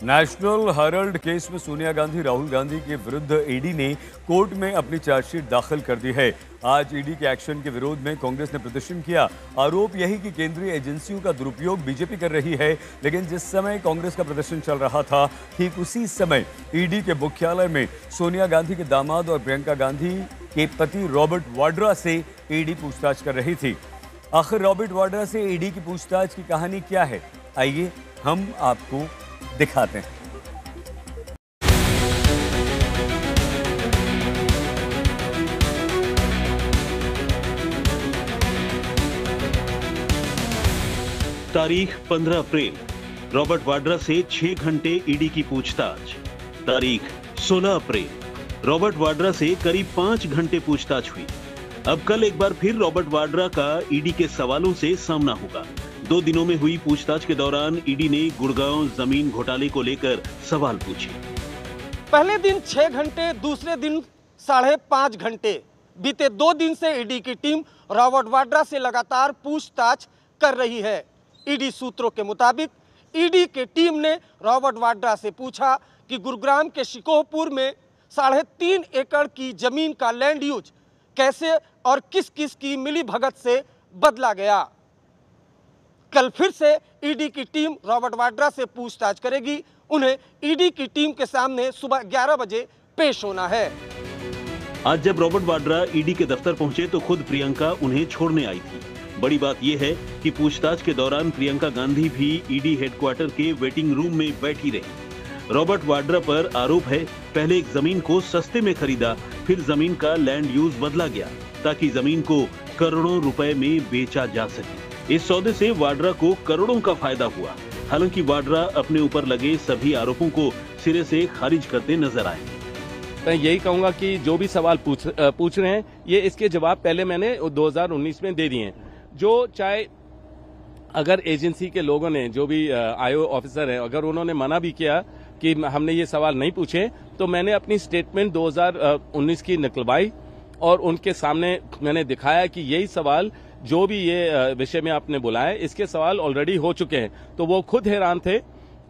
National Herald case में सोनिया गांधी राहुल गांधी के विरुद्ध ईडी ने कोर्ट में अपनी चार्जशीट दाखिल कर दी है। आज ईडी के एक्शन के विरोध में कांग्रेस ने प्रदर्शन किया। आरोप यही कि केंद्रीय एजेंसियों का दुरुपयोग बीजेपी कर रही है। लेकिन जिस समय कांग्रेस का प्रदर्शन चल रहा था, ठीक उसी समय ईडी के मुख्यालय में सोनिया गांधी के दामाद और प्रियंका गांधी के पति रॉबर्ट वाड्रा से ईडी पूछताछ कर रही थी। आखिर रॉबर्ट वाड्रा से ईडी की पूछताछ की कहानी क्या है, आइए हम आपको दिखाते हैं। तारीख 15 अप्रैल, रॉबर्ट वाड्रा से 6 घंटे ईडी की पूछताछ। तारीख 16 अप्रैल, रॉबर्ट वाड्रा से करीब 5 घंटे पूछताछ हुई। अब कल एक बार फिर रॉबर्ट वाड्रा का ईडी के सवालों से सामना होगा। 2 दिनों में हुई पूछताछ के दौरान ईडी ने गुड़गांव जमीन घोटाले को लेकर सवाल पूछे। पहले दिन 6 घंटे, दूसरे दिन 5.5 घंटे। बीते 2 दिन से ईडी की टीम रॉबर्ट वाड्रा से लगातार पूछताछ कर रही है। ईडी सूत्रों के मुताबिक ईडी की टीम ने रॉबर्ट वाड्रा से पूछा कि गुरुग्राम के शिकोहपुर में 3.5 एकड़ की जमीन का लैंड यूज कैसे और किस किस की मिलीभगत से बदला गया। कल फिर से ईडी की टीम रॉबर्ट वाड्रा से पूछताछ करेगी। उन्हें ईडी की टीम के सामने सुबह 11 बजे पेश होना है। आज जब रॉबर्ट वाड्रा ईडी के दफ्तर पहुंचे तो खुद प्रियंका उन्हें छोड़ने आई थी। बड़ी बात यह है कि पूछताछ के दौरान प्रियंका गांधी भी ईडी हेडक्वार्टर के वेटिंग रूम में बैठी रही। रॉबर्ट वाड्रा पर आरोप है, पहले एक जमीन को सस्ते में खरीदा, फिर जमीन का लैंड यूज बदला गया ताकि जमीन को करोड़ों रुपए में बेचा जा सके। इस सौदे से वाड्रा को करोड़ों का फायदा हुआ। हालांकि वाड्रा अपने ऊपर लगे सभी आरोपों को सिरे से खारिज करते नजर आए। मैं यही कहूंगा कि जो भी सवाल पूछ रहे हैं, ये इसके जवाब पहले मैंने 2019 में दे दिए हैं। जो चाहे अगर एजेंसी के लोगों ने, जो भी आईओ ऑफिसर है, अगर उन्होंने मना भी किया कि हमने ये सवाल नहीं पूछे, तो मैंने अपनी स्टेटमेंट 2019 की निकलवाई और उनके सामने मैंने दिखाया कि यही सवाल, जो भी ये विषय में आपने बुलाया, इसके सवाल ऑलरेडी हो चुके हैं। तो वो खुद हैरान थे।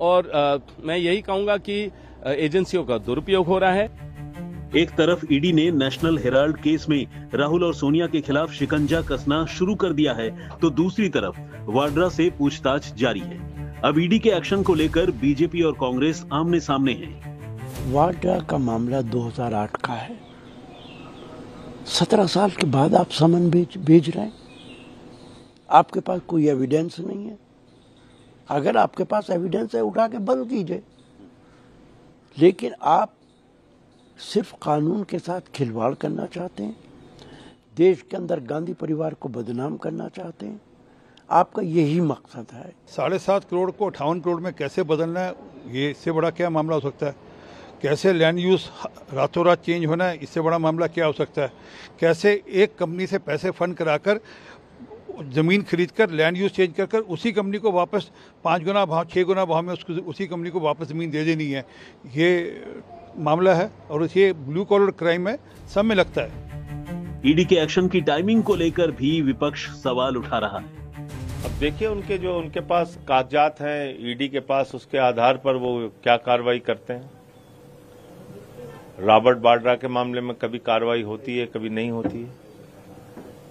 और मैं यही कहूंगा कि एजेंसियों का दुरुपयोग हो रहा है। एक तरफ ईडी ने नेशनल हेराल्ड केस में राहुल और सोनिया के खिलाफ शिकंजा कसना शुरू कर दिया है, तो दूसरी तरफ वाड्रा से पूछताछ जारी है। अब ईडी के एक्शन को लेकर बीजेपी और कांग्रेस आमने सामने हैं। वाड्रा का मामला 2008 का है। 17 साल के बाद आप समन भेज रहे हैं। आपके पास कोई एविडेंस नहीं है। अगर आपके पास एविडेंस है, उठा के बंद कीजिए। लेकिन आप सिर्फ कानून के साथ खिलवाड़ करना चाहते हैं, देश के अंदर गांधी परिवार को बदनाम करना चाहते हैं। आपका यही मकसद है। 7.5 करोड़ को 58 करोड़ में कैसे बदलना है, ये इससे बड़ा क्या मामला हो सकता है? कैसे लैंड यूज रातों रात चेंज होना है, इससे बड़ा मामला क्या हो सकता है? कैसे एक कंपनी से पैसे फंड कराकर ज़मीन खरीदकर लैंड यूज चेंज कर उसी कंपनी को वापस 5 गुना भाव, 6 गुना भाव में उसको उसी कंपनी को वापस ज़मीन दे देनी है, ये मामला है। और ये ब्लू कॉलर क्राइम है, सब में लगता है। ईडी के एक्शन की टाइमिंग को लेकर भी विपक्ष सवाल उठा रहा है। अब देखिए, उनके पास कागजात हैं ईडी के पास, उसके आधार पर वो क्या कार्रवाई करते हैं। रॉबर्ट वाड्रा के मामले में कभी कार्रवाई होती है, कभी नहीं होती है।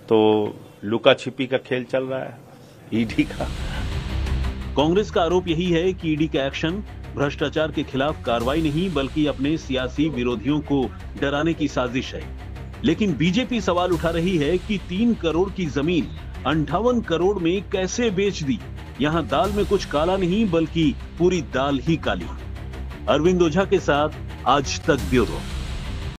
तो लुका छिपी का खेल चल रहा है ईडी का। कांग्रेस का आरोप यही है कि ईडी का एक्शन भ्रष्टाचार के खिलाफ कार्रवाई नहीं, बल्कि अपने सियासी विरोधियों को डराने की साजिश है। लेकिन बीजेपी सवाल उठा रही है कि 3 करोड़ की जमीन 58 करोड़ में कैसे बेच दी। यहाँ दाल में कुछ काला नहीं, बल्कि पूरी दाल ही काली। अरविंद ओझा के साथ आज तक ब्यूरो।